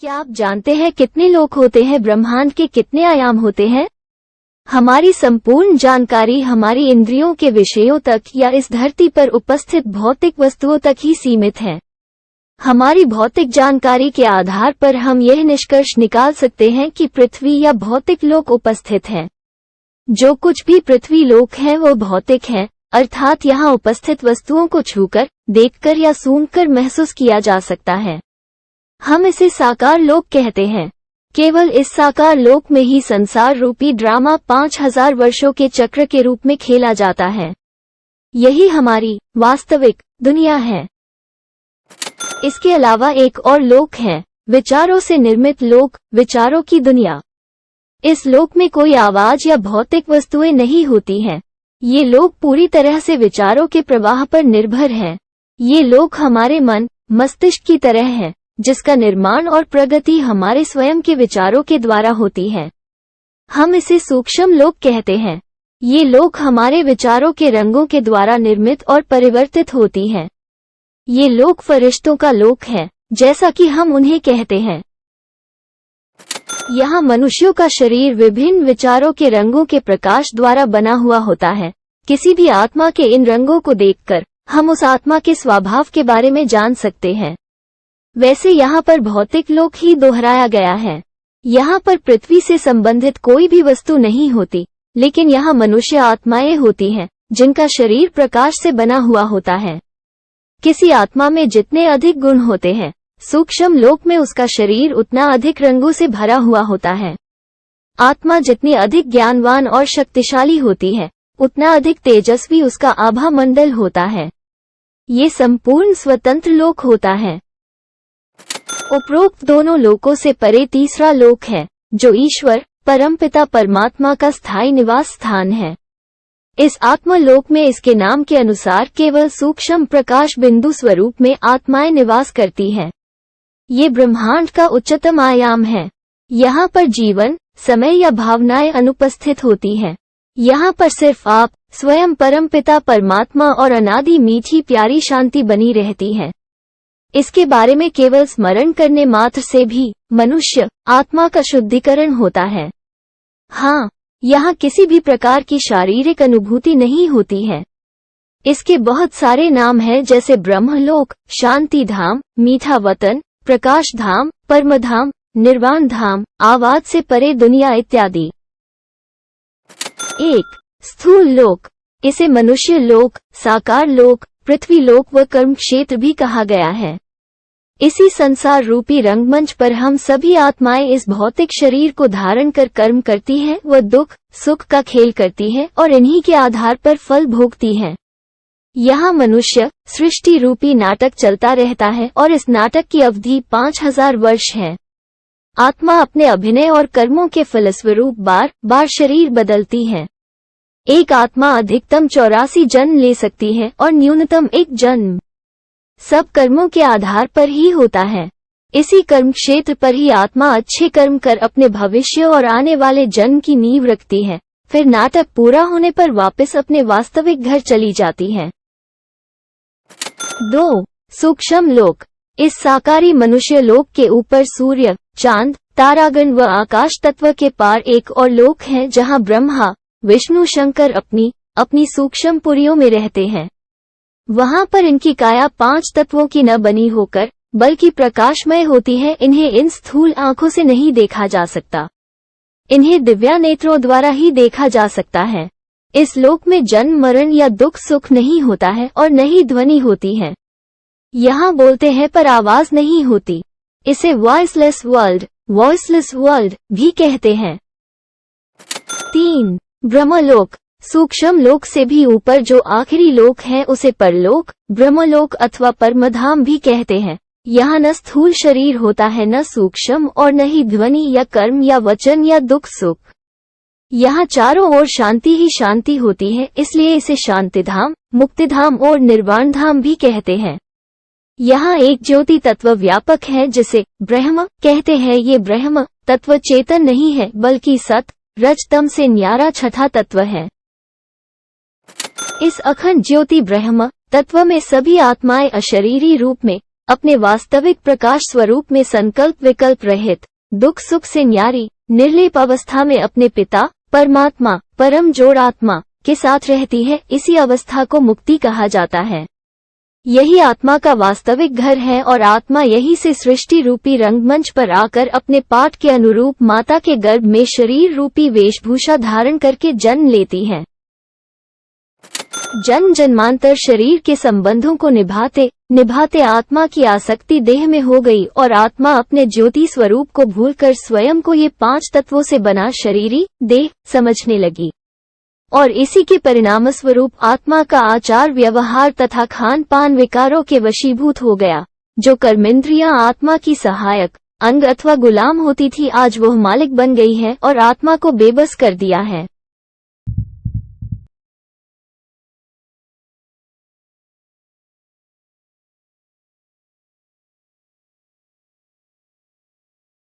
क्या आप जानते हैं कितने लोक होते हैं? ब्रह्मांड के कितने आयाम होते हैं? हमारी संपूर्ण जानकारी हमारी इंद्रियों के विषयों तक या इस धरती पर उपस्थित भौतिक वस्तुओं तक ही सीमित है। हमारी भौतिक जानकारी के आधार पर हम यह निष्कर्ष निकाल सकते हैं कि पृथ्वी या भौतिक लोक उपस्थित है। जो कुछ भी पृथ्वी लोक है वो भौतिक है, अर्थात यहाँ उपस्थित वस्तुओं को छूकर, देखकर या सूंघकर महसूस किया जा सकता है। हम इसे साकार लोक कहते हैं। केवल इस साकार लोक में ही संसार रूपी ड्रामा 5000 वर्षों के चक्र के रूप में खेला जाता है। यही हमारी वास्तविक दुनिया है। इसके अलावा एक और लोक है, विचारों से निर्मित लोक, विचारों की दुनिया। इस लोक में कोई आवाज या भौतिक वस्तुएं नहीं होती हैं। ये लोक पूरी तरह से विचारों के प्रवाह पर निर्भर है। ये लोक हमारे मन, मस्तिष्क की तरह है, जिसका निर्माण और प्रगति हमारे स्वयं के विचारों के द्वारा होती है। हम इसे सूक्ष्म लोक कहते हैं। ये लोक हमारे विचारों के रंगों के द्वारा निर्मित और परिवर्तित होती है। ये लोक फरिश्तों का लोक है, जैसा कि हम उन्हें कहते हैं। यहाँ मनुष्यों का शरीर विभिन्न विचारों के रंगों के प्रकाश द्वारा बना हुआ होता है। किसी भी आत्मा के इन रंगों को देखकर हम उस आत्मा के स्वभाव के बारे में जान सकते हैं। वैसे यहाँ पर भौतिक लोक ही दोहराया गया है। यहाँ पर पृथ्वी से संबंधित कोई भी वस्तु नहीं होती, लेकिन यहाँ मनुष्य आत्माएं होती हैं, जिनका शरीर प्रकाश से बना हुआ होता है। किसी आत्मा में जितने अधिक गुण होते हैं, सूक्ष्म लोक में उसका शरीर उतना अधिक रंगों से भरा हुआ होता है। आत्मा जितनी अधिक ज्ञानवान और शक्तिशाली होती है, उतना अधिक तेजस्वी उसका आभा मंडल होता है। ये संपूर्ण स्वतंत्र लोक होता है। उपरोक्त दोनों लोकों से परे तीसरा लोक है, जो ईश्वर परमपिता परमात्मा का स्थायी निवास स्थान है। इस आत्मलोक में इसके नाम के अनुसार केवल सूक्ष्म प्रकाश बिंदु स्वरूप में आत्माएं निवास करती हैं। ये ब्रह्मांड का उच्चतम आयाम है। यहाँ पर जीवन, समय या भावनाएं अनुपस्थित होती हैं। यहाँ पर सिर्फ आप, स्वयं परमपिता परमात्मा और अनादि मीठी प्यारी शांति बनी रहती है। इसके बारे में केवल स्मरण करने मात्र से भी मनुष्य आत्मा का शुद्धिकरण होता है। हाँ, यहाँ किसी भी प्रकार की शारीरिक अनुभूति नहीं होती है। इसके बहुत सारे नाम हैं, जैसे ब्रह्मलोक, शांति धाम, मीठा वतन, प्रकाश धाम, परम धाम, निर्वाण धाम, आवाज से परे दुनिया इत्यादि। 1. स्थूल लोक। इसे मनुष्य लोक, साकार लोक, पृथ्वी लोक व कर्म क्षेत्र भी कहा गया है। इसी संसार रूपी रंगमंच पर हम सभी आत्माएं इस भौतिक शरीर को धारण कर कर्म करती हैं व दुख सुख का खेल करती हैं और इन्हीं के आधार पर फल भोगती हैं। यहाँ मनुष्य सृष्टि रूपी नाटक चलता रहता है और इस नाटक की अवधि 5000 वर्ष है। आत्मा अपने अभिनय और कर्मों के फलस्वरूप बार बार शरीर बदलती है। एक आत्मा अधिकतम 84 जन्म ले सकती है और न्यूनतम 1 जन्म। सब कर्मों के आधार पर ही होता है। इसी कर्म क्षेत्र पर ही आत्मा अच्छे कर्म कर अपने भविष्य और आने वाले जन्म की नींव रखती है। फिर नाटक पूरा होने पर वापस अपने वास्तविक घर चली जाती है। 2. सूक्ष्म लोक। इस साकारी मनुष्य लोक के ऊपर सूर्य, चांद, तारागण व आकाश तत्व के पार एक और लोक है, जहाँ ब्रह्मा, विष्णु, शंकर अपनी सूक्ष्म पुरियों में रहते हैं। वहाँ पर इनकी काया 5 तत्वों की न बनी होकर बल्कि प्रकाशमय होती है। इन्हें इन स्थूल आंखों से नहीं देखा जा सकता। इन्हें दिव्या नेत्रों द्वारा ही देखा जा सकता है। इस लोक में जन्म मरण या दुख सुख नहीं होता है और न ही ध्वनि होती है। यहाँ बोलते हैं पर आवाज नहीं होती। इसे वॉइसलेस वर्ल्ड भी कहते हैं। 3. ब्रह्मलोक। सूक्ष्म लोक से भी ऊपर जो आखिरी लोक है उसे परलोक, ब्रह्मलोक अथवा परमधाम भी कहते हैं। यहाँ न स्थूल शरीर होता है, न सूक्ष्म और न ही ध्वनि या कर्म या वचन या दुख सुख। यहाँ चारों ओर शांति ही शांति होती है, इसलिए इसे शांतिधाम, मुक्तिधाम और निर्वाण धाम भी कहते हैं। यहाँ एक ज्योति तत्व व्यापक है, जिसे ब्रह्म कहते हैं। ये ब्रह्म तत्व चेतन नहीं है, बल्कि सत रजतम से न्यारा छठा तत्व है। इस अखंड ज्योति ब्रह्म तत्व में सभी आत्माएं अशरीरी रूप में अपने वास्तविक प्रकाश स्वरूप में संकल्प विकल्प रहित, दुख सुख से न्यारी, निर्लेप अवस्था में अपने पिता परमात्मा परम जोड़ आत्मा के साथ रहती है। इसी अवस्था को मुक्ति कहा जाता है। यही आत्मा का वास्तविक घर है और आत्मा यही से सृष्टि रूपी रंगमंच पर आकर अपने पाठ के अनुरूप माता के गर्भ में शरीर रूपी वेशभूषा धारण करके जन्म लेती है। जन्म जन्मांतर शरीर के संबंधों को निभाते निभाते आत्मा की आसक्ति देह में हो गई और आत्मा अपने ज्योति स्वरूप को भूलकर स्वयं को ये 5 तत्वों से बना शरीरी देह समझने लगी और इसी के परिणाम स्वरूप आत्मा का आचार व्यवहार तथा खान पान विकारों के वशीभूत हो गया। जो कर्मेंद्रियां आत्मा की सहायक अंग अथवा गुलाम होती थी, आज वह मालिक बन गई है और आत्मा को बेबस कर दिया है।